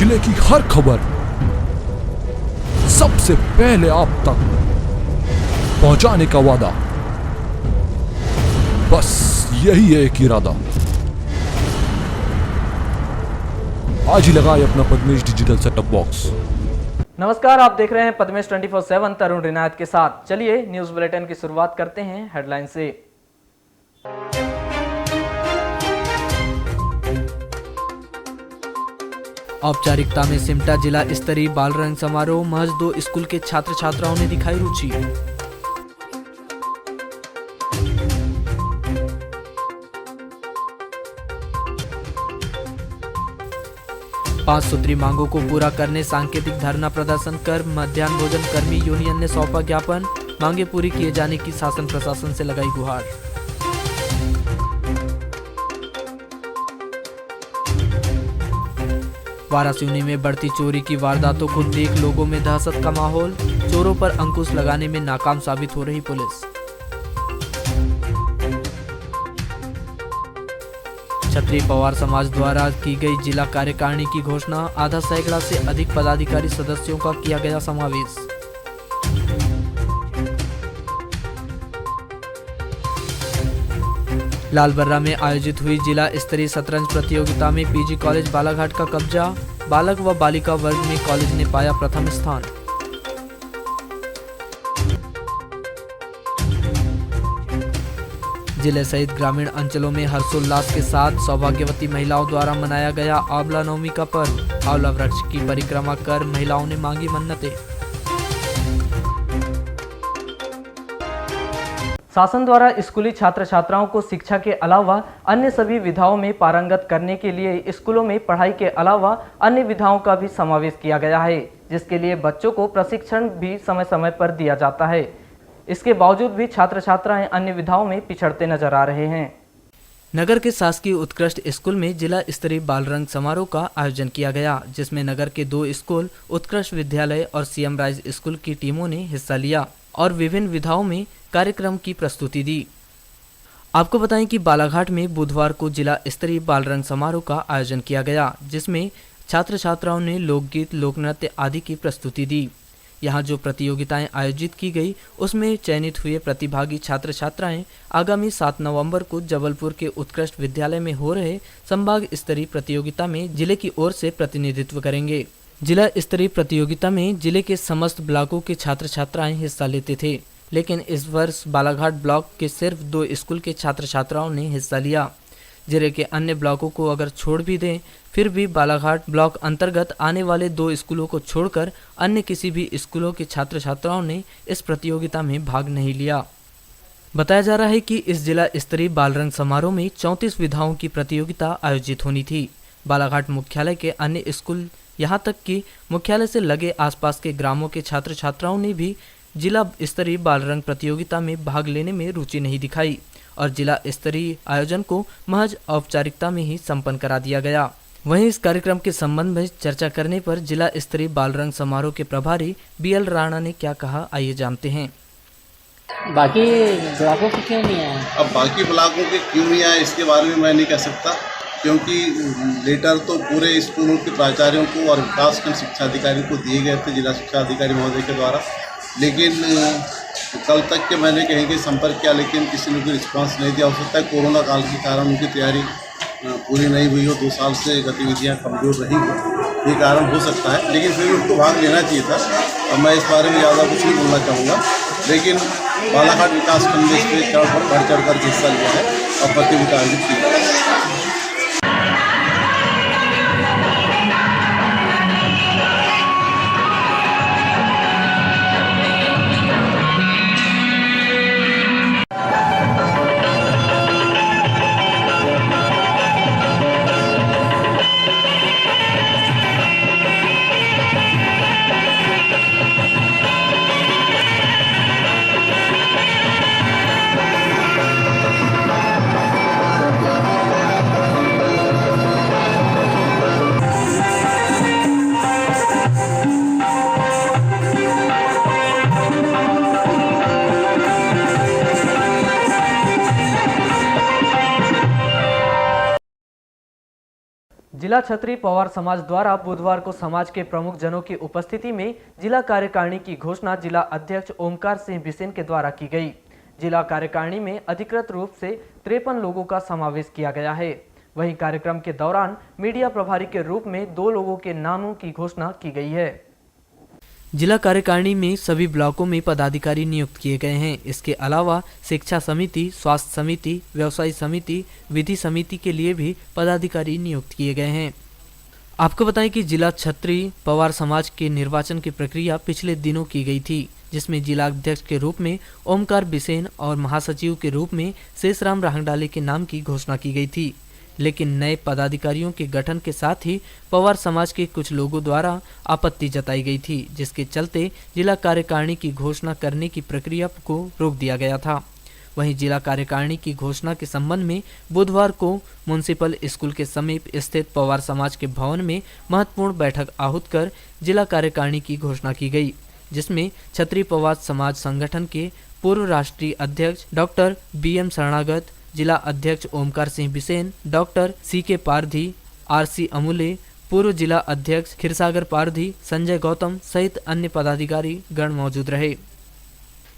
जिले की हर खबर सबसे पहले आप तक पहुंचाने का वादा, बस यही है एक इरादा। आज ही लगाए अपना पद्मेश डिजिटल सेटअप बॉक्स। नमस्कार, आप देख रहे हैं पद्मेश 24/7 तरुण रिनायत के साथ। चलिए न्यूज बुलेटिन की शुरुआत करते हैं हेडलाइन से। औपचारिकता में सिमटा जिला स्तरीय बाल रंग समारोह। महज 2 स्कूल के छात्र छात्राओं ने दिखाई रुचि। पांच सूत्री मांगों को पूरा करने सांकेतिक धरना प्रदर्शन कर मध्याह्न भोजन कर्मी यूनियन ने सौंपा ज्ञापन। मांगे पूरी किए जाने की शासन प्रशासन से लगाई गुहार। वारासिवनी में बढ़ती चोरी की वारदातों को देख लोगों में दहशत का माहौल। चोरों पर अंकुश लगाने में नाकाम साबित हो रही पुलिस। क्षत्रिय पवार समाज द्वारा की गई जिला कार्यकारिणी की घोषणा। आधा सैकड़ा से अधिक पदाधिकारी सदस्यों का किया गया समावेश। लालबर्रा में आयोजित हुई जिला स्तरीय शतरंज प्रतियोगिता में पीजी कॉलेज बालाघाट का कब्जा। बालक व बालिका वर्ग में कॉलेज ने पाया प्रथम स्थान। जिले सहित ग्रामीण अंचलों में हर्षोल्लास के साथ सौभाग्यवती महिलाओं द्वारा मनाया गया आंवला नवमी का पर्व। आंवला वृक्ष की परिक्रमा कर महिलाओं ने मांगी मन्नतें। शासन द्वारा स्कूली छात्र छात्राओं को शिक्षा के अलावा अन्य सभी विधाओं में पारंगत करने के लिए स्कूलों में पढ़ाई के अलावा अन्य विधाओं का भी समावेश किया गया है, जिसके लिए बच्चों को प्रशिक्षण भी समय समय पर दिया जाता है। इसके बावजूद भी छात्र छात्राएं अन्य विधाओं में पिछड़ते नजर आ रहे हैं। नगर के शासकीय उत्कृष्ट स्कूल में जिला स्तरीय बाल रंग समारोह का आयोजन किया गया, जिसमें नगर के 2 स्कूल उत्कृष्ट विद्यालय और सीएम राइज स्कूल की टीमों ने हिस्सा लिया और विभिन्न विधाओं में कार्यक्रम की प्रस्तुति दी। आपको बताएं कि बालाघाट में बुधवार को जिला स्तरीय बाल रंग समारोह का आयोजन किया गया, जिसमें छात्र छात्राओं ने लोकगीत, लोकनृत्य आदि की प्रस्तुति दी। यहाँ जो प्रतियोगिताएं आयोजित की गई उसमें चयनित हुए प्रतिभागी छात्र छात्राएं आगामी 7 नवंबर को जबलपुर के उत्कृष्ट विद्यालय में हो रहे संभाग स्तरीय प्रतियोगिता में जिले की ओर से प्रतिनिधित्व करेंगे। जिला स्तरीय प्रतियोगिता में जिले के समस्त ब्लॉकों के छात्र छात्राएं हिस्सा लेते थे, लेकिन इस वर्ष बालाघाट ब्लॉक के सिर्फ 2 स्कूल के छात्र छात्राओं ने हिस्सा लिया। जिले के अन्य ब्लॉकों को अगर छोड़ भी दें, फिर भी बालाघाट ब्लॉक अंतर्गत आने वाले 2 स्कूलों को छोड़कर अन्य किसी भी स्कूलों के छात्र छात्राओं ने इस प्रतियोगिता में भाग नहीं लिया। बताया जा रहा है कि इस जिला स्तरीय बाल रंग समारोह में 34 विधाओं की प्रतियोगिता आयोजित होनी थी। बालाघाट मुख्यालय के अन्य स्कूल, यहाँ तक कि मुख्यालय से लगे आसपास के ग्रामों के छात्र छात्राओं ने भी जिला स्तरीय बाल रंग प्रतियोगिता में भाग लेने में रुचि नहीं दिखाई और जिला स्तरीय आयोजन को महज औपचारिकता में ही संपन्न करा दिया गया। वहीं इस कार्यक्रम के संबंध में चर्चा करने पर जिला स्तरीय बाल रंग समारोह के प्रभारी बीएल राणा ने क्या कहा, आइए जानते हैं। बाकी ब्लॉकों के क्यों नहीं आए? अब बाकी ब्लॉकों के क्यों नहीं आए इसके बारे में मैं नहीं कह सकता, क्योंकि लेटर तो पूरे स्कूलों के प्राचार्यों को और विकासखंड शिक्षा अधिकारी को दिए गए थे जिला शिक्षा अधिकारी महोदय के द्वारा, लेकिन कल तक के मैंने कहीं के संपर्क किया लेकिन किसी ने कोई रिस्पांस नहीं दिया। हो सकता है कोरोना काल के कारण उनकी तैयारी पूरी नहीं हुई हो, 2 साल से गतिविधियां कमज़ोर रही हो, ये कारण हो सकता है, लेकिन फिर भी उनको भाग लेना चाहिए था। और मैं इस बारे में ज़्यादा कुछ नहीं बोलना चाहूँगा, लेकिन बालाघाट विकासखंड ने इस पर बढ़ चढ़ कर हिस्सा लिया है और प्रतियोगिता आयोजित की है। जिला छतरी पवार समाज द्वारा बुधवार को समाज के प्रमुख जनों की उपस्थिति में जिला कार्यकारिणी की घोषणा जिला अध्यक्ष ओमकार सिंह बिसेन के द्वारा की गई। जिला कार्यकारिणी में अधिकृत रूप से 53 लोगों का समावेश किया गया है। वहीं कार्यक्रम के दौरान मीडिया प्रभारी के रूप में 2 लोगों के नामों की घोषणा की गई है। जिला कार्यकारिणी में सभी ब्लॉकों में पदाधिकारी नियुक्त किए गए हैं। इसके अलावा शिक्षा समिति, स्वास्थ्य समिति, व्यवसाय समिति, विधि समिति के लिए भी पदाधिकारी नियुक्त किए गए हैं। आपको बताएं कि जिला छतरी पवार समाज के निर्वाचन की प्रक्रिया पिछले दिनों की गई थी, जिसमें जिला अध्यक्ष के रूप में ओमकार बिसेन और महासचिव के रूप में शेषराम राहंगडाले के नाम की घोषणा की गई थी। लेकिन नए पदाधिकारियों के गठन के साथ ही पवार समाज के कुछ लोगों द्वारा आपत्ति जताई गई थी, जिसके चलते जिला कार्यकारिणी की घोषणा करने की प्रक्रिया को रोक दिया गया था। वहीं जिला कार्यकारिणी की घोषणा के संबंध में बुधवार को म्युनिसिपल स्कूल के समीप स्थित पवार समाज के भवन में महत्वपूर्ण बैठक आहूत कर जिला कार्यकारिणी की घोषणा की गई, जिसमें छतरी पवार समाज संगठन के पूर्व राष्ट्रीय अध्यक्ष डॉक्टर BM शरणागत, जिला अध्यक्ष Omkar Singh Bisen, doctor CK Pardhi, RC अमूले, पूर्व जिला अध्यक्ष खीरसागर पारधी, संजय गौतम सहित अन्य पदाधिकारी गण मौजूद रहे।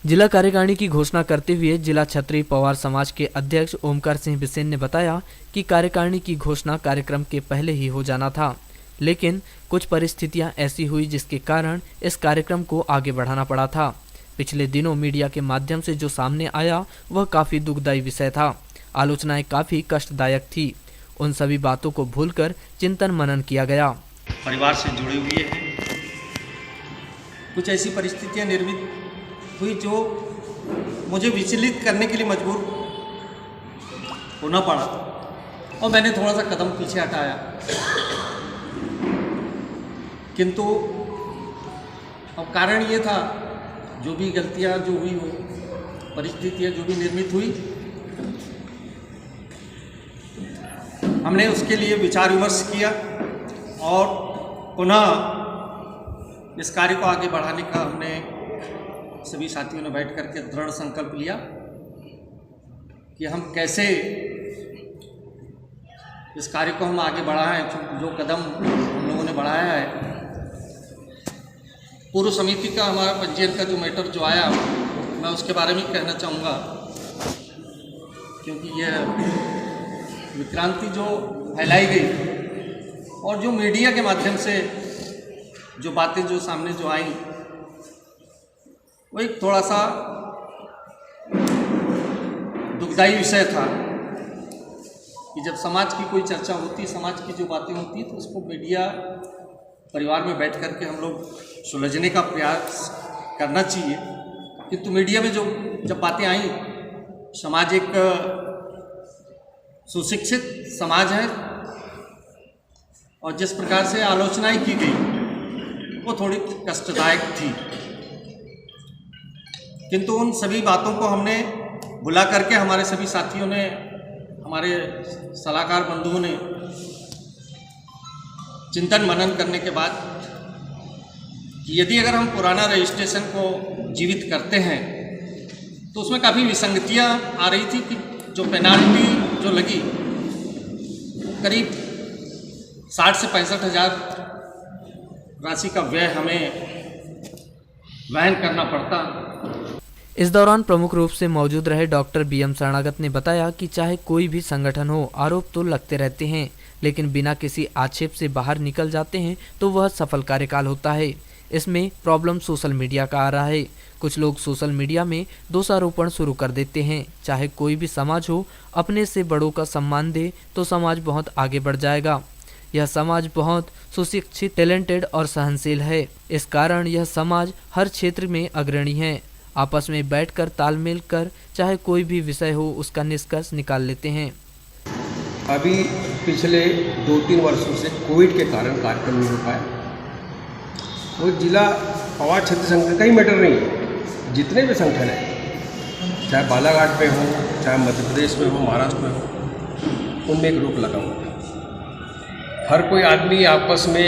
जिला कार्यकारिणी की घोषणा करते हुए जिला छतरी पवार समाज के अध्यक्ष ओमकार सिंह बिसेन ने बताया कि कार्यकारिणी की घोषणा कार्यक्रम के पहले ही हो जाना था, लेकिन कुछ परिस्थितियां ऐसी हुई जिसके कारण इस कार्यक्रम को आगे बढ़ाना पड़ा था। पिछले दिनों मीडिया के माध्यम से जो सामने आया वह काफ़ी दुखदायी विषय था। आलोचनाएं काफ़ी कष्टदायक थी। उन सभी बातों को भूलकर चिंतन मनन किया गया। परिवार से जुड़े हुए हैं, कुछ ऐसी परिस्थितियां निर्मित हुई जो मुझे विचलित करने के लिए मजबूर होना पड़ा और मैंने थोड़ा सा कदम पीछे हटाया, किंतु अब कारण ये था जो भी गलतियां जो हुई हो, परिस्थितियां जो भी निर्मित हुई, हमने उसके लिए विचार विमर्श किया और पुनः इस कार्य को आगे बढ़ाने का हमने सभी साथियों ने बैठ करके दृढ़ संकल्प लिया कि हम कैसे इस कार्य को हम आगे बढ़ाएं। जो कदम हम लोगों ने बढ़ाया है, पूर्व समिति का हमारा पंजीयन का जो मैटर जो आया, मैं उसके बारे में कहना चाहूँगा, क्योंकि यह विक्रांति जो फैलाई गई और जो मीडिया के माध्यम से जो बातें जो सामने जो आई, वो एक थोड़ा सा दुखदायी विषय था कि जब समाज की कोई चर्चा होती, समाज की जो बातें होती, तो उसको मीडिया परिवार में बैठ करके हम लोग सुलझने का प्रयास करना चाहिए। किंतु मीडिया में जो जब बातें आई, समाज एक सुशिक्षित समाज है और जिस प्रकार से आलोचनाएं की गई वो थोड़ी कष्टदायक थी, किंतु उन सभी बातों को हमने बुला करके हमारे सभी साथियों ने, हमारे सलाहकार बंधुओं ने चिंतन मनन करने के बाद कि यदि अगर हम पुराना रजिस्ट्रेशन को जीवित करते हैं तो उसमें काफ़ी विसंगतियां आ रही थी कि जो पेनाल्टी जो लगी करीब 60 से 65 हज़ार राशि का व्यय हमें वहन करना पड़ता। इस दौरान प्रमुख रूप से मौजूद रहे डॉक्टर BM शरणागत ने बताया कि चाहे कोई भी संगठन हो, आरोप तो लगते रहते हैं, लेकिन बिना किसी आक्षेप से बाहर निकल जाते हैं तो वह सफल कार्यकाल होता है। इसमें प्रॉब्लम सोशल मीडिया का आ रहा है। कुछ लोग सोशल मीडिया में दोषारोपण शुरू कर देते हैं। चाहे कोई भी समाज हो, अपने से बड़ों का सम्मान दे तो समाज बहुत आगे बढ़ जाएगा। यह समाज बहुत सुशिक्षित, टैलेंटेड और सहनशील है। इस कारण यह समाज हर क्षेत्र में अग्रणी है। आपस में बैठकर तालमेल कर चाहे कोई भी विषय हो उसका निष्कर्ष निकाल लेते हैं। अभी पिछले 2-3 वर्षों से कोविड के कारण कार्यक्रम नहीं हो पाया। वो जिला पवार छत्र संगठन का ही मैटर नहीं है, जितने भी संगठन हैं, चाहे बालाघाट में हो, चाहे मध्य प्रदेश में हो, महाराष्ट्र में हो, उनमें एक रोक लगा हुआ है। हर कोई आदमी आपस में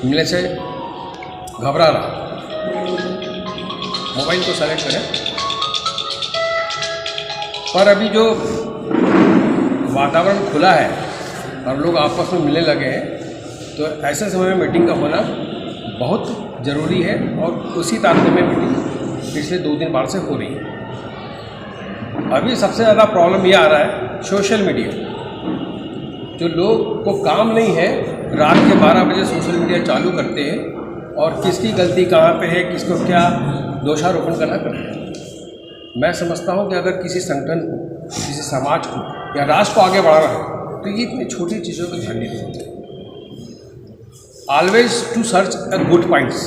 मिलने से घबरा रहा। मोबाइल को सेलेक्ट करें। पर अभी जो वातावरण खुला है और लोग आपस में मिलने लगे हैं, तो ऐसे समय में मीटिंग का होना बहुत ज़रूरी है और उसी तारतम्य में मीटिंग पिछले 2-3 बार से हो रही है। अभी सबसे ज़्यादा प्रॉब्लम ये आ रहा है सोशल मीडिया। जो लोग को काम नहीं है, रात के 12 बजे सोशल मीडिया चालू करते हैं और किसकी गलती कहाँ पे है, किसको क्या दोषारोपण करना करते हैं। मैं समझता हूँ कि अगर किसी संगठन को, किसी समाज को या राष्ट्र को आगे बढ़ाना है तो ये इतनी छोटी चीज़ों को ध्यान नहीं देते। Always to search a good points.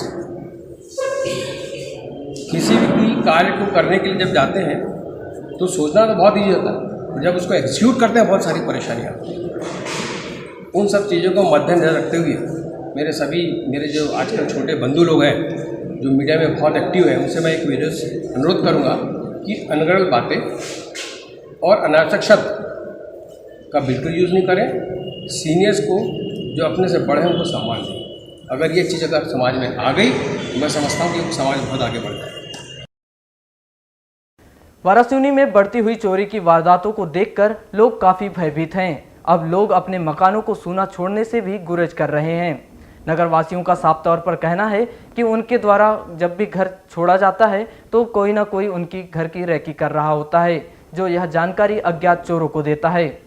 किसी भी कार्य को करने के लिए जब जाते हैं तो सोचना तो बहुत ईजी होता है, जब उसको एग्जीक्यूट करते हैं बहुत सारी परेशानियाँ आती हैं। उन सब चीज़ों को मद्देनजर रखते हुए मेरे जो आजकल छोटे बंधु लोग हैं जो मीडिया में बहुत एक्टिव हैं, उनसे मैं एक वीडियो से अनुरोध करूँगा कि अनगढ़ बातें और अनावश्यक शब्द का बिल्कुल यूज़ नहीं करें। सीनियर्स को, जो अपने से बड़े हैं, उनको सम्मान दें। अगर ये चीज़ अगर समाज में आ गई तो मैं समझता हूँ कि समाज बहुत आगे बढ़ जाएगा। वारासिवनी में बढ़ती हुई चोरी की वारदातों को देखकर लोग काफ़ी भयभीत हैं। अब लोग अपने मकानों को सूना छोड़ने से भी गुरेज कर रहे हैं। नगर वासियों का साफ तौर पर कहना है कि उनके द्वारा जब भी घर छोड़ा जाता है तो कोई ना कोई उनकी घर की रैकी कर रहा होता है, जो यह जानकारी अज्ञात चोरों को देता है।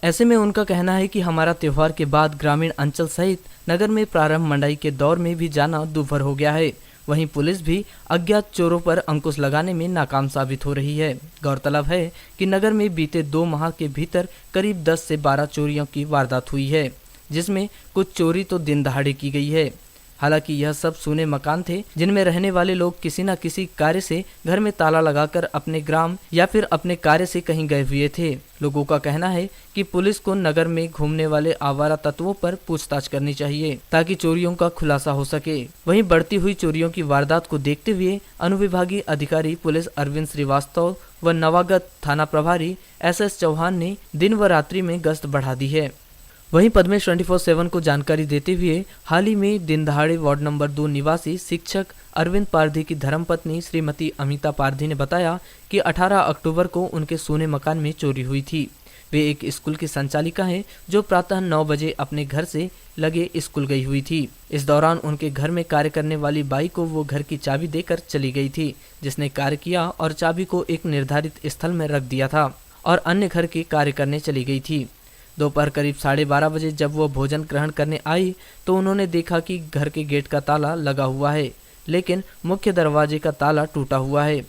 ऐसे में उनका कहना है कि हमारा त्यौहार के बाद ग्रामीण अंचल सहित नगर में प्रारंभ मंडाई के दौर में भी जाना दूभर हो गया है। वहीं पुलिस भी अज्ञात चोरों पर अंकुश लगाने में नाकाम साबित हो रही है। गौरतलब है कि नगर में बीते 2 माह के भीतर करीब 10 से 12 चोरियों की वारदात हुई है, जिसमें कुछ चोरी तो दिन दहाड़े की गई है। हालांकि यह सब सूने मकान थे जिनमें रहने वाले लोग किसी न किसी कार्य से घर में ताला लगाकर अपने ग्राम या फिर अपने कार्य से कहीं गए हुए थे। लोगों का कहना है कि पुलिस को नगर में घूमने वाले आवारा तत्वों पर पूछताछ करनी चाहिए ताकि चोरियों का खुलासा हो सके। वहीं बढ़ती हुई चोरियों की वारदात को देखते हुए अनुविभागीय अधिकारी पुलिस अरविंद श्रीवास्तव व नवागत थाना प्रभारी SS चौहान ने दिन व रात्रि में गश्त बढ़ा दी है। वहीं पद्मेश 24/7 को जानकारी देते हुए हाल ही में दिन दहाड़े वार्ड नंबर 2 निवासी शिक्षक अरविंद पारधी की धर्मपत्नी श्रीमती अमिता पारधी ने बताया कि 18 अक्टूबर को उनके सोने मकान में चोरी हुई थी। वे एक स्कूल की संचालिका हैं जो प्रातः 9 बजे अपने घर से लगे स्कूल गई हुई थी। इस दौरान उनके घर में कार्य करने वाली बाई को वो घर की चाबी देकर चली गई थी, जिसने कार्य किया और चाबी को एक निर्धारित स्थल में रख दिया था और अन्य घर के कार्य करने चली गई थी। दोपहर करीब 12:30 बजे जब वो भोजन ग्रहण करने आई तो उन्होंने देखा कि घर के गेट का ताला लगा हुआ है, लेकिन मुख्य दरवाजे का ताला टूटा हुआ है।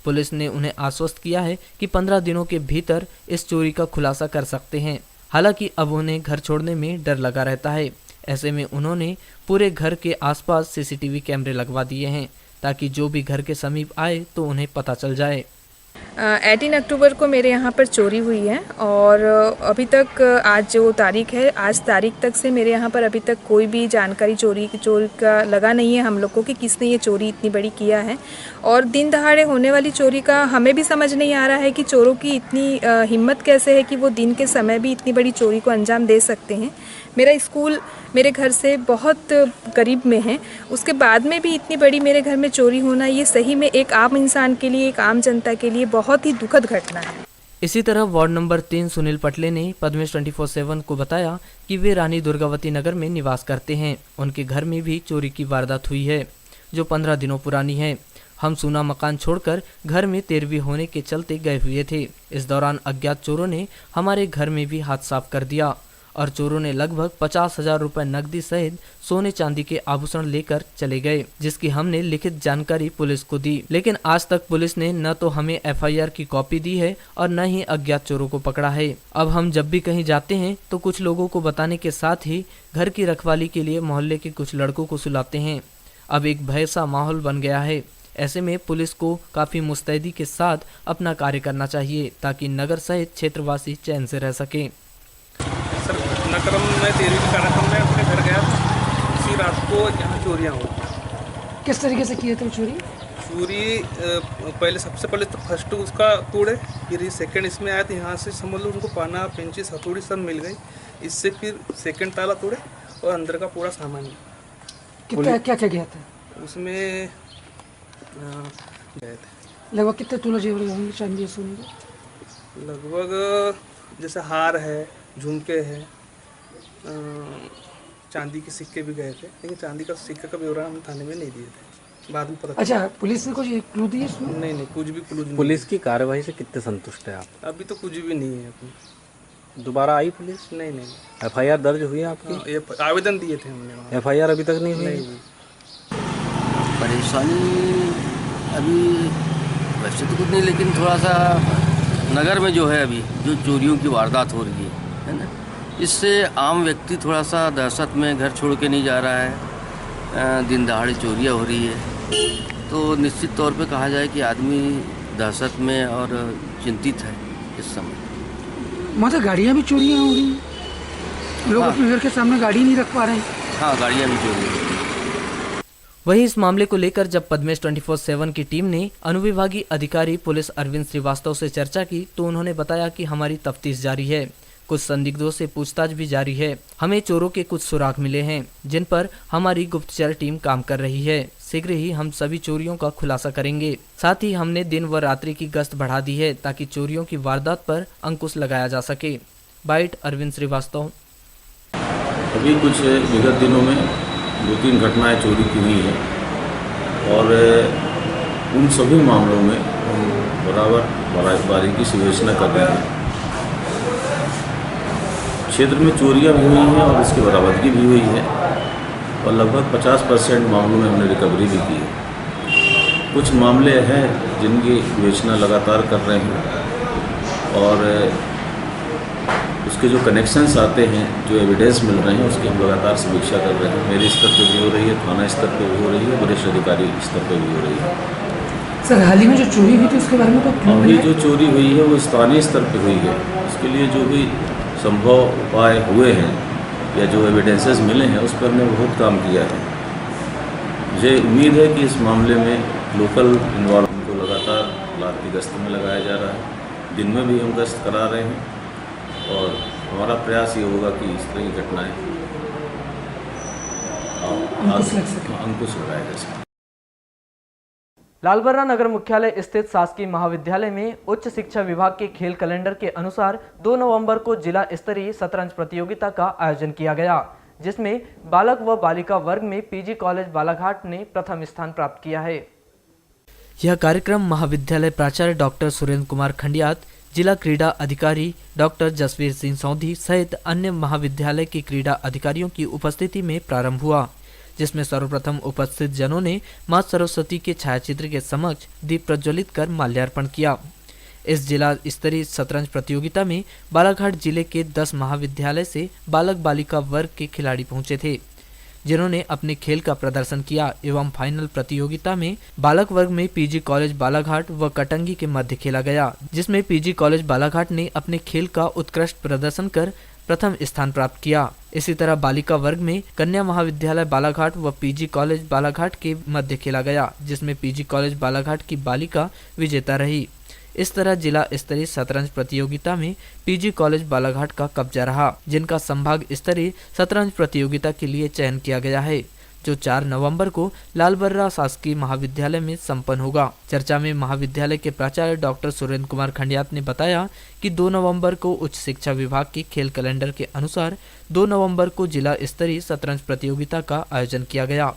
पुलिस ने उन्हें आश्वस्त किया है कि 15 दिनों के भीतर इस चोरी का खुलासा कर सकते हैं। हालांकि अब उन्हें घर छोड़ने में डर लगा रहता है। ऐसे में उन्होंने पूरे घर के आसपास CCTV कैमरे लगवा दिए हैं ताकि जो भी घर के समीप आए तो उन्हें पता चल जाए। 18 अक्टूबर को मेरे यहाँ पर चोरी हुई है और अभी तक आज जो तारीख है, आज तारीख तक से मेरे यहाँ पर अभी तक कोई भी जानकारी चोरी का लगा नहीं है हम लोग को कि किसने ये चोरी इतनी बड़ी किया है। और दिन दहाड़े होने वाली चोरी का हमें भी समझ नहीं आ रहा है कि चोरों की इतनी हिम्मत कैसे है कि वो दिन के समय भी इतनी बड़ी चोरी को अंजाम दे सकते हैं। मेरा स्कूल मेरे घर से बहुत करीब में है, उसके बाद में भी इतनी बड़ी मेरे घर में चोरी होना, ये सही में एक आम इंसान के लिए, एक आम जनता के लिए बहुत ही दुखद घटना है। इसी तरह वार्ड नंबर 3 सुनील पटले ने पद्मेश 24/7 को बताया कि वे रानी दुर्गावती नगर में निवास करते हैं। उनके घर में भी चोरी की वारदात हुई है जो 15 दिनों पुरानी है। हम सूना मकान छोड़कर घर में 13वीं होने के चलते गए हुए थे। इस दौरान अज्ञात चोरों ने हमारे घर में भी हाथ साफ कर दिया और चोरों ने लगभग 50,000 रुपए नकदी सहित सोने चांदी के आभूषण लेकर चले गए, जिसकी हमने लिखित जानकारी पुलिस को दी। लेकिन आज तक पुलिस ने न तो हमें FIR की कॉपी दी है और न ही अज्ञात चोरों को पकड़ा है। अब हम जब भी कहीं जाते हैं तो कुछ लोगों को बताने के साथ ही घर की रखवाली के लिए मोहल्ले के कुछ लड़कों को सुलाते हैं। अब एक भय सा माहौल बन गया है। ऐसे में पुलिस को काफी मुस्तैदी के साथ अपना कार्य करना चाहिए ताकि नगर सहित क्षेत्रवासी चैन से रह सकें। सर, घटनाक्रम में 13वीं कार्यक्रम में अपने घर गया था, इसी रात को यहाँ चोरियाँ हुई। किस तरीके से किए थे चोरी? पहले सबसे पहले तो फर्स्ट उसका तोड़े, फिर सेकंड इसमें आया तो यहाँ से समझ लो उनको पाना, पेंचिस, हथौड़ी सब मिल गई। इससे फिर सेकंड ताला तोड़े और अंदर का पूरा सामान कितना क्या क्या गया था उसमें गए थे। लगभग कितने तोला जेवर होंगे चांदी सोने के? लगभग जैसे हार है, झुमके है, चांदी के सिक्के भी गए थे, लेकिन चांदी का सिक्के का ब्यौरा हम थाने में नहीं दिए थे, बाद में पता चला। अच्छा, पुलिस ने कुछ क्लू दिए इसमें? नहीं, कुछ भी क्लू नहीं। पुलिस की कार्यवाही से कितने संतुष्ट है आप? अभी तो कुछ भी नहीं है अपनी। दोबारा आई पुलिस? नहीं। FIR दर्ज हुई है आपकी? हाँ, ये आवेदन दिए थे हमने वहाँ। FIR अभी तक नहीं हुई? नहीं। परेशानी अभी वैसे तो कुछ नहीं, लेकिन थोड़ा सा नगर में जो है अभी जो चोरियों की वारदात हो रही है ना, इससे आम व्यक्ति थोड़ा सा दहशत में घर छोड़ के नहीं जा रहा है, दिन दहाड़े चोरियाँ हो रही है, तो निश्चित तौर पे कहा जाए कि आदमी दहशत में और चिंतित है इस समय। मतलब गाड़ियाँ भी चोरियाँ हो रही हैं, लोग अपने घर के सामने गाड़ी नहीं रख पा रहे हैं। हाँ, गाड़ियाँ भी चोरी हो रही हैं। वहीं इस मामले को लेकर जब पद्मेश 24/7 की टीम ने अनुविभागीय अधिकारी पुलिस अरविंद श्रीवास्तव से चर्चा की तो उन्होंने बताया कि हमारी तफ्तीश जारी है, कुछ संदिग्धों से पूछताछ भी जारी है, हमें चोरों के कुछ सुराग मिले हैं जिन पर हमारी गुप्तचर टीम काम कर रही है, शीघ्र ही हम सभी चोरियों का खुलासा करेंगे। साथ ही हमने दिन व रात्रि की गश्त बढ़ा दी है ताकि चोरियों की वारदात पर अंकुश लगाया जा सके। बाइट अरविंद श्रीवास्तव। अभी कुछ विगत दिनों में 2-3 घटनाएं चोरी की हुई हैं और उन सभी मामलों में हम बराबर बारीकी से विवेचना कर रहे हैं। क्षेत्र में चोरियां भी हुई हैं और इसकी बरामदगी भी हुई है और लगभग 50% मामलों में हमने रिकवरी भी की है। कुछ मामले हैं जिनकी विवेचना लगातार कर रहे हैं और उसके जो कनेक्शंस आते हैं, जो एविडेंस मिल रहे हैं, उसकी हम लगातार समीक्षा कर रहे हैं। मेरे स्तर पर भी हो रही है, थाना स्तर पर भी हो रही है, वरिष्ठ अधिकारी स्तर पर भी हो रही है। सर, हाल ही में जो चोरी हुई थी उसके बारे में तो अभी जो चोरी हुई है वो स्थानीय स्तर पर हुई है। उसके लिए जो भी संभव उपाय हुए हैं या जो एविडेंसेस मिले हैं उस पर हमने बहुत काम किया है। मुझे उम्मीद है कि इस मामले में लोकल इन्वॉल्वमेंट को लगातार रात की गश्त में लगाया जा रहा है, दिन में भी हम गश्त करा रहे हैं और हमारा प्रयास ये होगा कि इस तरह की घटनाएं अंकुश लगाया जा सके। लालबर्रा नगर मुख्यालय स्थित शासकीय महाविद्यालय में उच्च शिक्षा विभाग के खेल कैलेंडर के अनुसार 2 नवंबर को जिला स्तरीय शतरंज प्रतियोगिता का आयोजन किया गया, जिसमें बालक व बालिका वर्ग में पीजी कॉलेज बालाघाट ने प्रथम स्थान प्राप्त किया है। यह कार्यक्रम महाविद्यालय प्राचार्य डॉक्टर सुरेंद्र कुमार खंडियात, जिला क्रीड़ा अधिकारी डॉक्टर जसवीर सिंह सौधी सहित अन्य महाविद्यालय के क्रीड़ा अधिकारियों की उपस्थिति में प्रारंभ हुआ, जिसमें सर्वप्रथम उपस्थित जनों ने मां सरस्वती के छायाचित्र के समक्ष दीप प्रज्वलित कर माल्यार्पण किया। इस जिला स्तरीय शतरंज प्रतियोगिता में बालाघाट जिले के 10 महाविद्यालय से बालक बालिका वर्ग के खिलाड़ी पहुंचे थे, जिन्होंने अपने खेल का प्रदर्शन किया एवं फाइनल प्रतियोगिता में बालक वर्ग में पीजी कॉलेज बालाघाट व कटंगी के मध्य खेला गया, जिसमें पीजी कॉलेज बालाघाट ने अपने खेल का उत्कृष्ट प्रदर्शन कर प्रथम स्थान प्राप्त किया। इसी तरह बालिका वर्ग में कन्या महाविद्यालय बालाघाट व पीजी कॉलेज बालाघाट के मध्य खेला गया, जिसमें पीजी कॉलेज बालाघाट की बालिका विजेता रही। इस तरह जिला स्तरीय शतरंज प्रतियोगिता में पीजी कॉलेज बालाघाट का कब्जा रहा, जिनका संभाग स्तरीय शतरंज प्रतियोगिता के लिए चयन किया गया है, जो 4 नवंबर को लालबर्रा शासकीय महाविद्यालय में संपन्न होगा। चर्चा में महाविद्यालय के प्राचार्य डॉक्टर सुरेंद्र कुमार खंडियात ने बताया कि 2 नवंबर को उच्च शिक्षा विभाग के खेल कैलेंडर के अनुसार 2 नवंबर को जिला स्तरीय शतरंज प्रतियोगिता का आयोजन किया गया,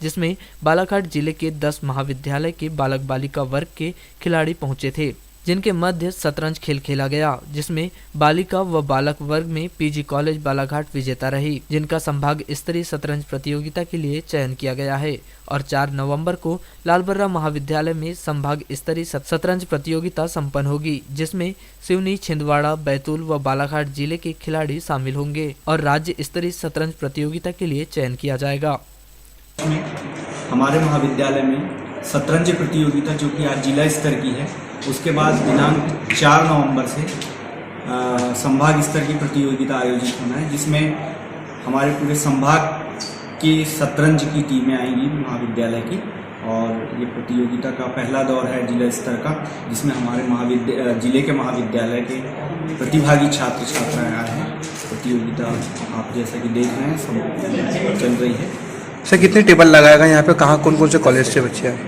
जिसमें बालाघाट जिले के 10 महाविद्यालय के बालक बालिका वर्ग के खिलाड़ी पहुंचे थे, जिनके मध्य शतरंज खेल खेला गया, जिसमें बालिका व बालक वर्ग में पीजी कॉलेज बालाघाट विजेता रही, जिनका संभाग स्तरीय शतरंज प्रतियोगिता के लिए चयन किया गया है। और 4 नवंबर को लालबर्रा महाविद्यालय में संभाग स्तरीय शतरंज प्रतियोगिता संपन्न होगी, जिसमें सिवनी, छिंदवाड़ा, बैतूल व बालाघाट जिले के खिलाड़ी शामिल होंगे और राज्य स्तरीय शतरंज प्रतियोगिता के लिए चयन किया जाएगा। हमारे महाविद्यालय में शतरंज प्रतियोगिता जो कि आज जिला स्तर की है, उसके बाद दिनांक 4 नवंबर से संभाग स्तर की प्रतियोगिता आयोजित होना है, जिसमें हमारे पूरे संभाग की शतरंज की टीमें आएंगी महाविद्यालय की। और ये प्रतियोगिता का पहला दौर है जिला स्तर का, जिसमें हमारे जिले के महाविद्यालय के प्रतिभागी छात्र छात्राएँ आए हैं। प्रतियोगिता आप जैसा कि देख रहे हैं सब चल रही है। सर, कितने टेबल लगाएगा यहाँ पे, कहाँ कौन कौन से कॉलेज से बच्चे आए?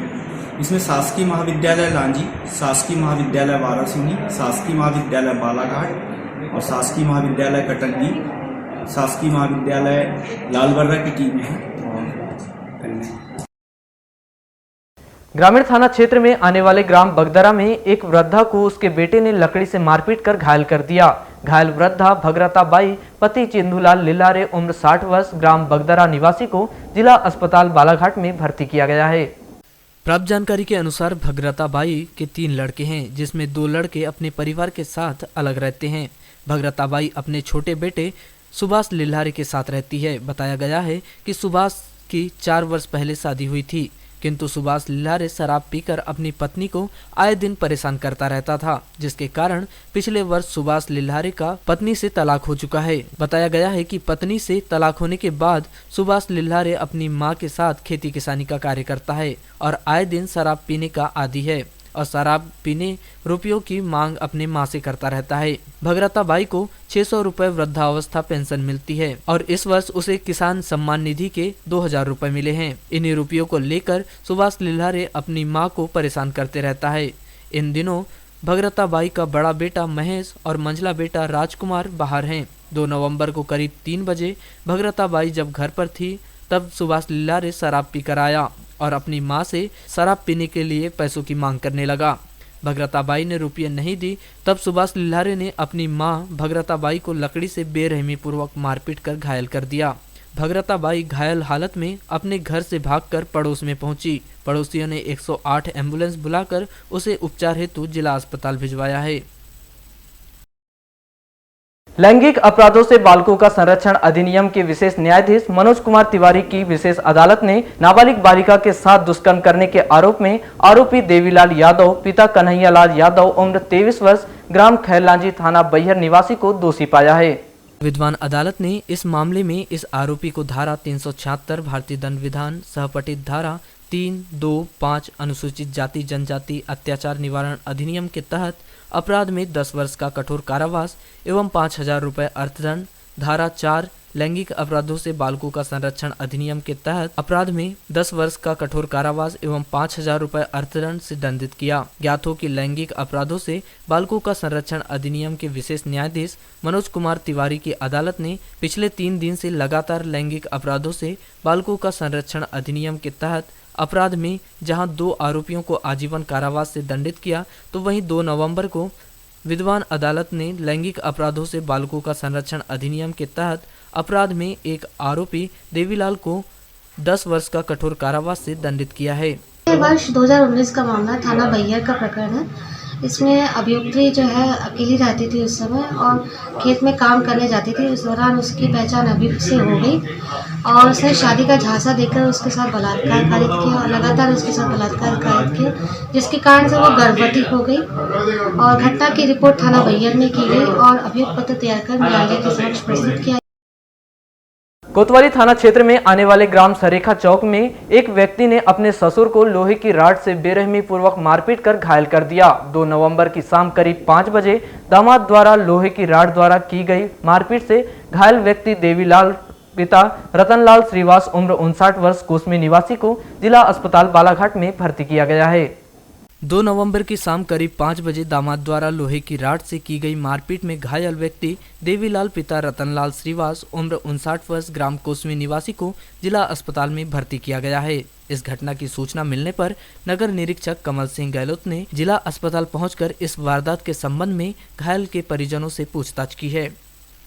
इसमें शासकीय महाविद्यालय लांजी, शासकीय महाविद्यालय वारासिवनी, शासकीय महाविद्यालय बालाघाट और शासकीय महाविद्यालय कटंगी शासकीय महाविद्यालय लालबर्रा की टीम है और ग्रामीण थाना क्षेत्र में आने वाले ग्राम बगदरा में एक वृद्धा को उसके बेटे ने लकड़ी से मारपीट कर घायल कर दिया। घायल वृद्धा भगरता बाई पति चिंदूलाल लिल्लारे उम्र 60 वर्ष ग्राम बगदरा निवासी को जिला अस्पताल बालाघाट में भर्ती किया गया है। प्राप्त जानकारी के अनुसार भगरता बाई के 3 लड़के हैं, जिसमें 2 लड़के अपने परिवार के साथ अलग रहते हैं। भगरता बाई अपने छोटे बेटे सुभाष लिल्लारे के साथ रहती है। बताया गया है कि सुभाष की 4 वर्ष पहले शादी हुई थी, किंतु सुभाष लिल्लारे शराब पीकर अपनी पत्नी को आए दिन परेशान करता रहता था, जिसके कारण पिछले वर्ष सुभाष लिल्लारे का पत्नी से तलाक हो चुका है। बताया गया है कि पत्नी से तलाक होने के बाद सुभाष लिल्लारे अपनी मां के साथ खेती किसानी का कार्य करता है और आए दिन शराब पीने का आदी है और शराब पीने रुपयों की मांग अपने मां से करता रहता है। भगरता बाई को 600 रुपए वृद्धावस्था पेंशन मिलती है और इस वर्ष उसे किसान सम्मान निधि के 2000 रुपए मिले हैं। इन्हीं रुपयों को लेकर सुभाष लिल्लारे अपनी मां को परेशान करते रहता है। इन दिनों भगरता बाई का बड़ा बेटा महेश और मंझला बेटा राजकुमार बाहर हैं। 2 नवंबर को करीब 3 बजे भगरता बाई जब घर पर थी तब सुभाष लिल्लारे शराब पीकर आया और अपनी मां से शराब पीने के लिए पैसों की मांग करने लगा। भगरता बाई ने रुपये नहीं दी तब सुभाष लिल्लारे ने अपनी मां भगरता बाई को लकड़ी से बेरहमी पूर्वक मारपीट कर घायल कर दिया। भगरता बाई घायल हालत में अपने घर से भागकर पड़ोस में पहुंची। पड़ोसियों ने 108 एम्बुलेंस बुलाकर उसे उपचार हेतु जिला अस्पताल भिजवाया है। लैंगिक अपराधों से बालकों का संरक्षण अधिनियम के विशेष न्यायाधीश मनोज कुमार तिवारी की विशेष अदालत ने नाबालिग बालिका के साथ दुष्कर्म करने के आरोप में आरोपी देवीलाल यादव पिता कन्हैयालाल यादव उम्र 23 वर्ष ग्राम खैरलांजी थाना बैहर निवासी को दोषी पाया है। विद्वान अदालत ने इस मामले में इस आरोपी को धारा 376 भारतीय दंड विधान सहपठित धारा 325 अनुसूचित जाति जनजाति अत्याचार निवारण अधिनियम के तहत अपराध में 10 वर्ष का कठोर कारावास एवं 5000 रुपये अर्थदंड, धारा 4 लैंगिक अपराधों से बालकों का संरक्षण अधिनियम के तहत अपराध में 10 वर्ष का कठोर कारावास एवं 5000 रुपये अर्थदंड से दंडित किया। ज्ञात हो कि लैंगिक अपराधों से बालकों का संरक्षण अधिनियम के विशेष न्यायाधीश मनोज कुमार तिवारी की अदालत ने पिछले 3 दिन से लगातार लैंगिक अपराधों से बालकों का संरक्षण अधिनियम के तहत अपराध में जहां 2 आरोपियों को आजीवन कारावास से दंडित किया, तो वहीं 2 नवंबर को विद्वान अदालत ने लैंगिक अपराधों से बालकों का संरक्षण अधिनियम के तहत अपराध में एक आरोपी देवीलाल को 10 वर्ष का कठोर कारावास से दंडित किया है। वर्ष 2019 का मामला थाना बैहर का प्रकरण है। इसमें अभियुक्ति जो है अकेली रहती थी उस समय और खेत में काम करने जाती थी। उस दौरान उसकी पहचान अभियुक्त से हो गई और उसने शादी का झांसा देकर उसके साथ बलात्कार कारित किया और लगातार उसके साथ बलात्कार कारित किया, जिसके कारण से वो गर्भवती हो गई और घटना की रिपोर्ट थाना बैहर में की गई और अभियुक्त पत्र तैयार कर न्यायालय के समक्ष प्रस्तुत किया। कोतवाली थाना क्षेत्र में आने वाले ग्राम सरेखा चौक में एक व्यक्ति ने अपने ससुर को लोहे की रॉड से बेरहमी पूर्वक मारपीट कर घायल कर दिया। 2 नवंबर की शाम करीब 5 बजे दामाद द्वारा लोहे की रॉड द्वारा की गई मारपीट से घायल व्यक्ति देवीलाल पिता रतनलाल श्रीवास उम्र 59 वर्ष कोसमी निवासी को जिला अस्पताल बालाघाट में भर्ती किया गया है। 2 नवंबर की शाम करीब 5 बजे दामाद द्वारा लोहे की रॉड से की गई मारपीट में घायल व्यक्ति देवीलाल पिता रतनलाल श्रीवास उम्र 59 वर्ष ग्राम कोसमी निवासी को जिला अस्पताल में भर्ती किया गया है। इस घटना की सूचना मिलने पर नगर निरीक्षक कमल सिंह गहलोत ने जिला अस्पताल पहुंचकर इस वारदात के संबंध में घायल के परिजनों से पूछताछ की है।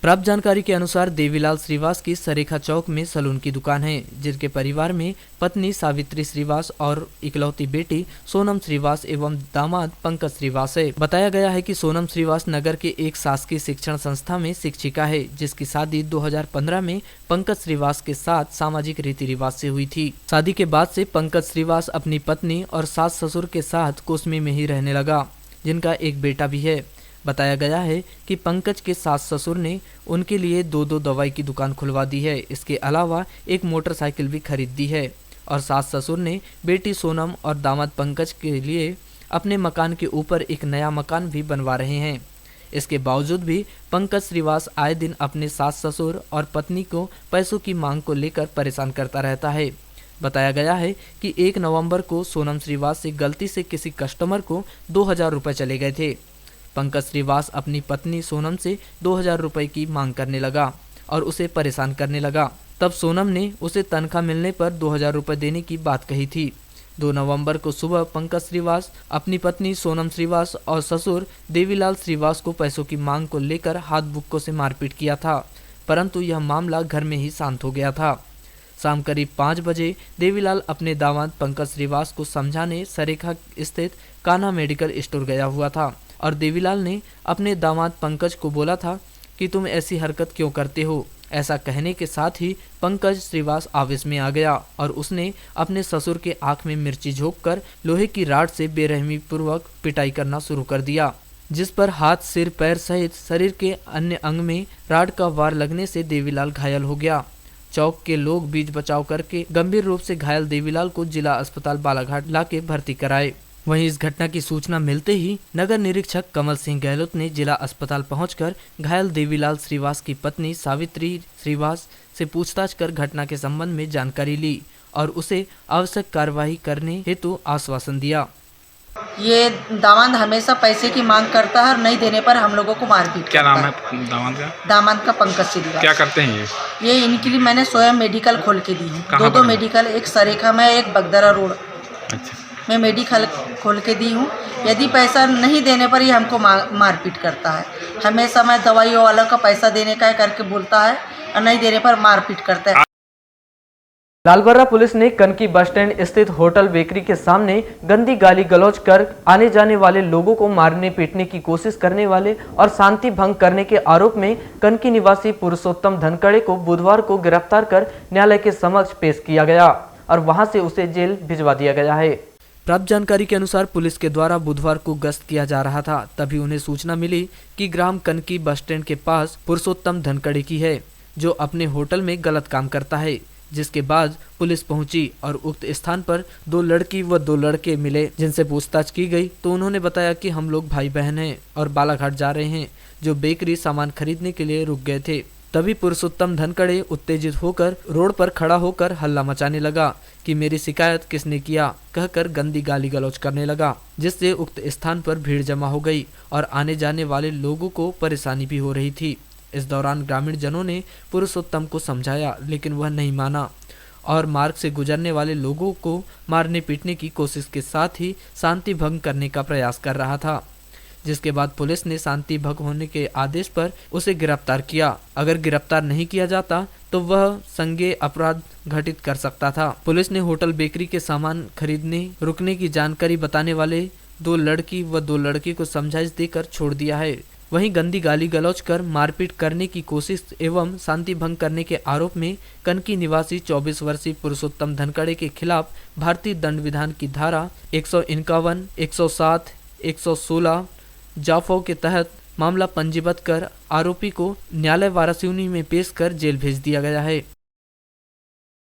प्राप्त जानकारी के अनुसार देवीलाल श्रीवास की सरेखा चौक में सलून की दुकान है, जिनके परिवार में पत्नी सावित्री श्रीवास और इकलौती बेटी सोनम श्रीवास एवं दामाद पंकज श्रीवास है। बताया गया है कि सोनम श्रीवास नगर के एक शासकीय शिक्षण संस्था में शिक्षिका है, जिसकी शादी 2015 में पंकज श्रीवास के साथ सामाजिक रीति रिवाज से हुई थी। शादी के बाद से पंकज श्रीवास अपनी पत्नी और सास ससुर के साथ कोसमी में ही रहने लगा, जिनका एक बेटा भी है। बताया गया है कि पंकज के सास ससुर ने उनके लिए 2 दवाई की दुकान खुलवा दी है। इसके अलावा एक मोटरसाइकिल भी खरीद दी है और सास ससुर ने बेटी सोनम और दामाद पंकज के लिए अपने मकान के ऊपर एक नया मकान भी बनवा रहे हैं। इसके बावजूद भी पंकज श्रीवास आए दिन अपने सास ससुर और पत्नी को पैसों की मांग को लेकर परेशान करता रहता है। बताया गया है कि 1 नवंबर को सोनम श्रीवास से गलती से किसी कस्टमर को 2000 रुपये चले गए थे। पंकज श्रीवास अपनी पत्नी सोनम से 2000 रुपये की मांग करने लगा और उसे परेशान करने लगा। तब सोनम ने उसे तनख्वाह मिलने पर 2000 रुपये देने की बात कही थी। 2 नवंबर को सुबह पंकज श्रीवास अपनी पत्नी सोनम श्रीवास और ससुर देवीलाल श्रीवास को पैसों की मांग को लेकर हाथ बुक्कों से मारपीट किया था, परंतु यह मामला घर में ही शांत हो गया था। शाम करीब 5 बजे देवीलाल अपने दामाद पंकज श्रीवास को समझाने सरेखा स्थित कान्हा मेडिकल स्टोर गया हुआ था और देवीलाल ने अपने दामाद पंकज को बोला था कि तुम ऐसी हरकत क्यों करते हो। ऐसा कहने के साथ ही पंकज श्रीवास आवेश में आ गया और उसने अपने ससुर के आंख में मिर्ची झोंककर लोहे की राड से बेरहमी पूर्वक पिटाई करना शुरू कर दिया, जिस पर हाथ, सिर, पैर सहित शरीर के अन्य अंग में राड का वार लगने से देवीलाल घायल हो गया। चौक के लोग बीच बचाव करके गंभीर रूप से घायल देवीलाल को जिला अस्पताल बालाघाट लाके भर्ती कराए। वहीं इस घटना की सूचना मिलते ही नगर निरीक्षक कमल सिंह गहलोत ने जिला अस्पताल पहुंचकर घायल देवीलाल श्रीवास की पत्नी सावित्री श्रीवास से पूछताछ कर घटना के संबंध में जानकारी ली और उसे आवश्यक कार्रवाई करने हेतु आश्वासन दिया। ये दामाद हमेशा पैसे की मांग करता है और नहीं देने पर हम लोगों को मारपीट। क्या नाम है दामाद का? दामाद का पंकज श्रीवास। क्या करते हैं ये इनके लिए मैंने स्वयं मेडिकल खोल के दी है। 2 मेडिकल, एक सरेखा में, एक बगदरा रोड। अच्छा। मैं मेडिकल खोल के दी हूँ। यदि पैसा नहीं देने पर ये हमको मारपीट करता है। हमेशा मैं दवाइयों वाला का पैसा देने का करके बोलता है और नहीं देने पर मारपीट करता है। लालबर्रा पुलिस ने कनकी बस स्टैंड स्थित होटल बेकरी के सामने गंदी गाली गलौज कर आने जाने वाले लोगों को मारने पीटने की कोशिश करने वाले और शांति भंग करने के आरोप में कनकी निवासी पुरुषोत्तम धनखड़े को बुधवार को गिरफ्तार कर न्यायालय के समक्ष पेश किया गया और वहां से उसे जेल भिजवा दिया गया है। प्राप्त जानकारी के अनुसार पुलिस के द्वारा बुधवार को गश्त किया जा रहा था, तभी उन्हें सूचना मिली कि ग्राम कनकी बस स्टैंड के पास पुरुषोत्तम धनखड़े की है, जो अपने होटल में गलत काम करता है। जिसके बाद पुलिस पहुंची और उक्त स्थान पर 2 लड़की व 2 लड़के मिले, जिनसे पूछताछ की गई तो उन्होंने बताया कि हम लोग भाई बहन हैं और बालाघाट जा रहे हैं, जो बेकरी सामान खरीदने के लिए रुक गए थे। तभी पुरुषोत्तम धनखड़े उत्तेजित होकर रोड पर खड़ा होकर हल्ला मचाने लगा कि मेरी शिकायत किसने किया, कहकर गंदी गाली गलौज करने लगा, जिससे उक्त स्थान पर भीड़ जमा हो गई और आने जाने वाले लोगों को परेशानी भी हो रही थी। इस दौरान ग्रामीण जनों ने पुरुषोत्तम को समझाया, लेकिन वह नहीं माना और मार्ग से गुजरने वाले लोगों को मारने पीटने की कोशिश के साथ ही शांति भंग करने का प्रयास कर रहा था, जिसके बाद पुलिस ने शांति भंग होने के आदेश पर उसे गिरफ्तार किया। अगर गिरफ्तार नहीं किया जाता तो वह संज्ञेय अपराध घटित कर सकता था। पुलिस ने होटल बेकरी के सामान खरीदने रुकने की जानकारी बताने वाले 2 लड़की व 2 लड़के को समझाइश देकर छोड़ दिया है। वहीं गंदी गाली गलौज कर मारपीट करने की कोशिश एवं शांति भंग करने के आरोप में कनकी निवासी 24 वर्षीय पुरुषोत्तम धनखड़े के खिलाफ भारतीय दंड विधान की धारा 151, 107, 116 जाफो के तहत मामला पंजीबद्ध कर आरोपी को न्यायालय वारासिवनी में पेश कर जेल भेज दिया गया है।